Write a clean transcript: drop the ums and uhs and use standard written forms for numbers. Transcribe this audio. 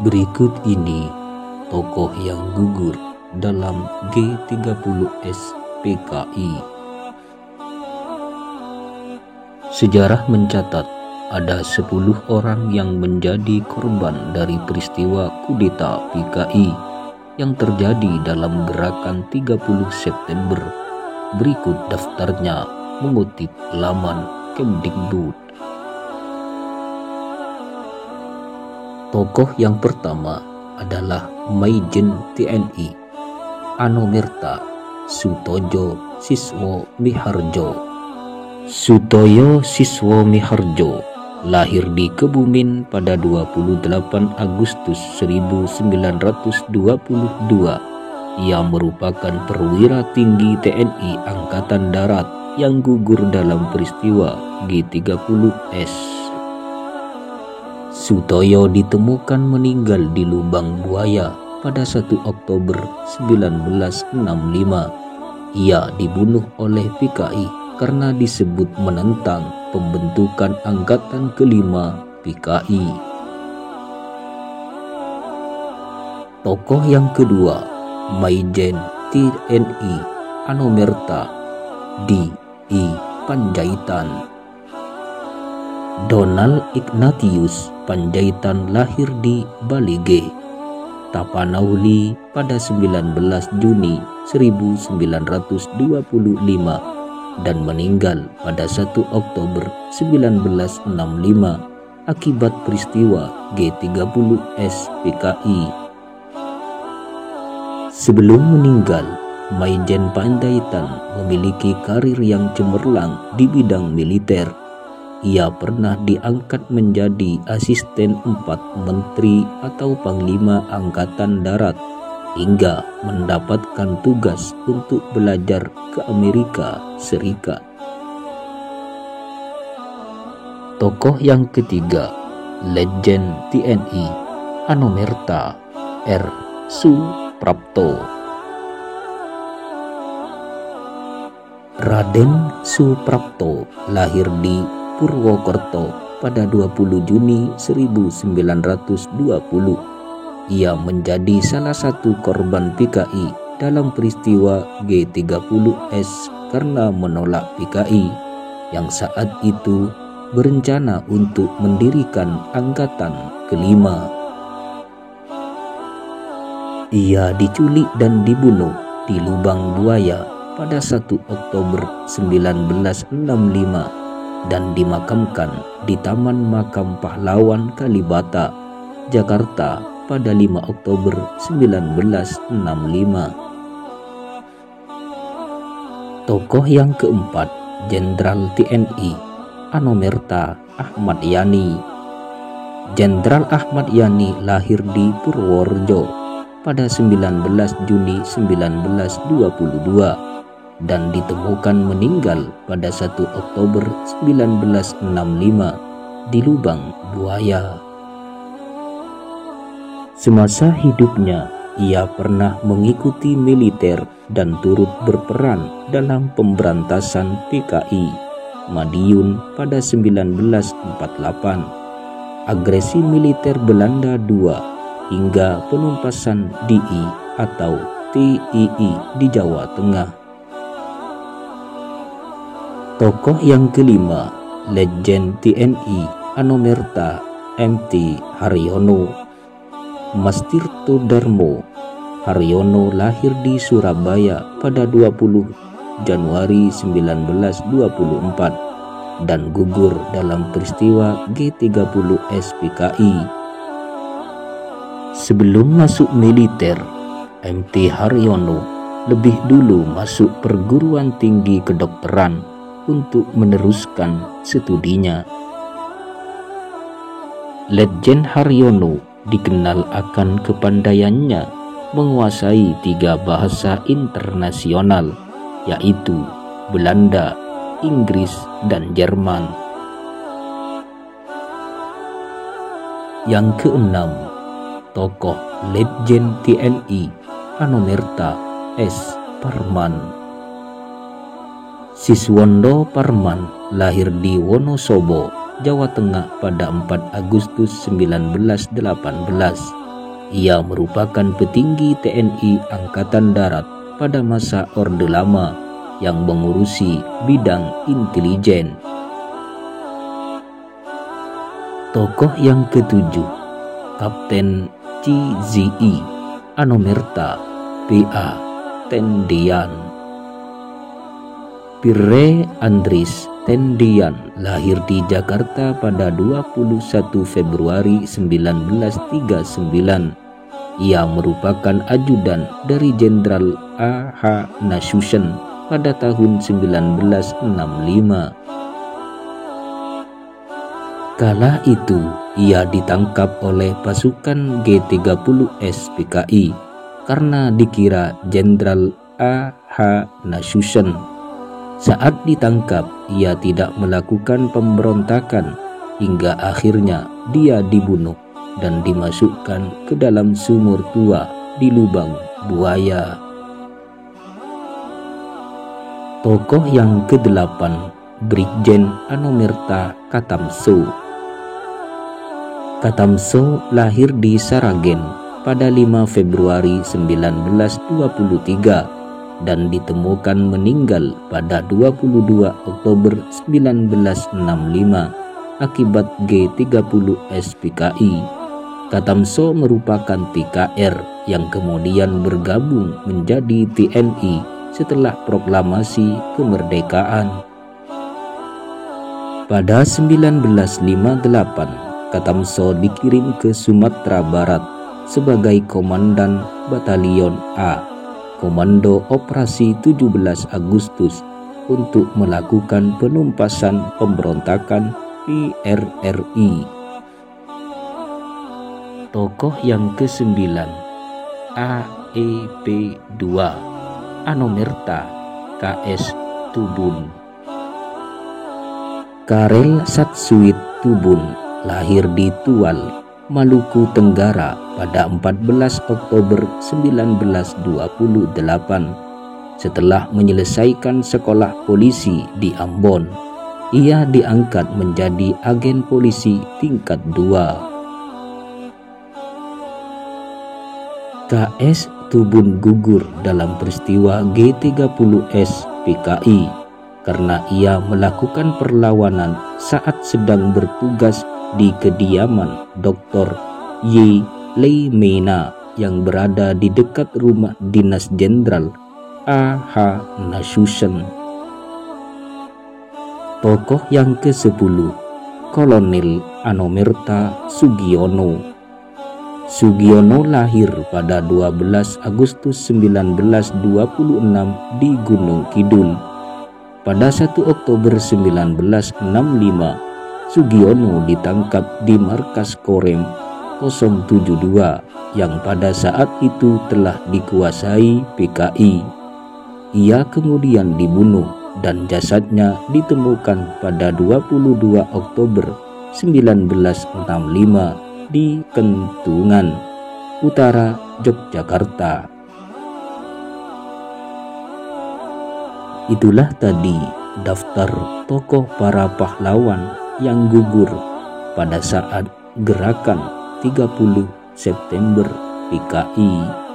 Berikut ini tokoh yang gugur dalam G30S PKI. Sejarah mencatat ada 10 orang yang menjadi korban dari peristiwa kudeta PKI yang terjadi dalam gerakan 30 September. Berikut daftarnya mengutip laman Kemdikbud. Tokoh yang pertama adalah Maijen TNI Anomerta Sutoyo Siswo Miharjo. Sutoyo Siswo Miharjo lahir di Kebumen pada 28 Agustus 1922. Ia merupakan perwira tinggi TNI Angkatan Darat yang gugur dalam peristiwa G30S. Sutoyo ditemukan meninggal di lubang buaya pada 1 Oktober 1965. Ia dibunuh oleh PKI karena disebut menentang pembentukan Angkatan Kelima PKI. Tokoh yang kedua, Maijen TNI Anomerta D.I. Panjaitan. Donald Ignatius Panjaitan lahir di Balige, Tapanuli pada 19 Juni 1925 dan meninggal pada 1 Oktober 1965 akibat peristiwa G30S PKI. Sebelum meninggal, Maijen Panjaitan memiliki karir yang cemerlang di bidang militer. Ia pernah diangkat menjadi asisten 4 menteri atau panglima angkatan darat hingga mendapatkan tugas untuk belajar ke Amerika Serikat. Tokoh yang ketiga, Legend TNI Anomerta R. Suprapto. Raden Suprapto lahir di Purwokerto pada 20 Juni 1920. Ia menjadi salah satu korban PKI dalam peristiwa G30S karena menolak PKI yang saat itu berencana untuk mendirikan Angkatan Kelima. Ia diculik dan dibunuh di lubang buaya pada 1 Oktober 1965 dan dimakamkan di Taman Makam Pahlawan Kalibata, Jakarta pada 5 Oktober 1965. Tokoh yang keempat, Jenderal TNI Anomerta Ahmad Yani. Jenderal Ahmad Yani lahir di Purworejo pada 19 Juni 1922 dan ditemukan meninggal pada 1 Oktober 1965 di lubang buaya. Semasa hidupnya, ia pernah mengikuti militer dan turut berperan dalam pemberantasan PKI Madiun pada 1948, agresi militer Belanda II, hingga penumpasan DI atau TII di Jawa Tengah. Tokoh yang kelima, Legend TNI Anomerta MT Haryono. Mastirto Darmo Haryono lahir di Surabaya pada 20 Januari 1924 dan gugur dalam peristiwa G30S PKI. Sebelum masuk militer, MT Haryono lebih dulu masuk perguruan tinggi kedokteran untuk meneruskan studinya. Legend Haryono dikenal akan kepandaiannya menguasai 3 bahasa internasional, yaitu Belanda, Inggris, dan Jerman. Yang keenam, tokoh Legend TNI Anomerta S. Parman. Siswondo Parman lahir di Wonosobo, Jawa Tengah pada 4 Agustus 1918 Ia merupakan petinggi TNI Angkatan Darat pada masa Orde Lama yang mengurusi bidang intelijen. Tokoh yang ketujuh, Kapten CZI Anomerta PA Tendian. Pirre Andries Tendian lahir di Jakarta pada 21 Februari 1939. Ia merupakan ajudan dari Jenderal A.H. Nasution pada tahun 1965. Kala itu, ia ditangkap oleh pasukan G30S PKI karena dikira Jenderal A.H. Nasution. Saat ditangkap, ia tidak melakukan pemberontakan hingga akhirnya dia dibunuh dan dimasukkan ke dalam sumur tua di lubang buaya. Tokoh yang kedelapan, Brigjen Anomerta Katamso. Katamso lahir di Saragen pada 5 Februari 1923 dan ditemukan meninggal pada 22 Oktober 1965 akibat G30S PKI. Katamso merupakan TKR yang kemudian bergabung menjadi TNI setelah proklamasi kemerdekaan. Pada 1958, Katamso dikirim ke Sumatera Barat sebagai Komandan Batalion A, Komando Operasi 17 Agustus untuk melakukan penumpasan pemberontakan PRRI. Tokoh yang ke-9, AEP2 Anomerta KS Tubun. Karel Satsuit Tubun lahir di Tual, Maluku Tenggara pada 14 Oktober 1928. Setelah menyelesaikan sekolah polisi di Ambon, ia diangkat menjadi agen polisi tingkat 2. KS Tubun gugur dalam peristiwa G30S PKI karena ia melakukan perlawanan saat sedang bertugas di kediaman Dr. Y. Leimena yang berada di dekat rumah dinas Jenderal A.H. Nasution. Tokoh yang ke-10, Kolonel Anomerta Sugiono. Sugiono lahir pada 12 Agustus 1926 di Gunung Kidul. Pada 1 Oktober 1965, Sugiono ditangkap di markas Korem 072 yang pada saat itu telah dikuasai PKI. Ia kemudian dibunuh dan jasadnya ditemukan pada 22 Oktober 1965 di Kentungan, Utara Yogyakarta. Itulah tadi daftar tokoh para pahlawan yang gugur pada saat gerakan 30 September PKI.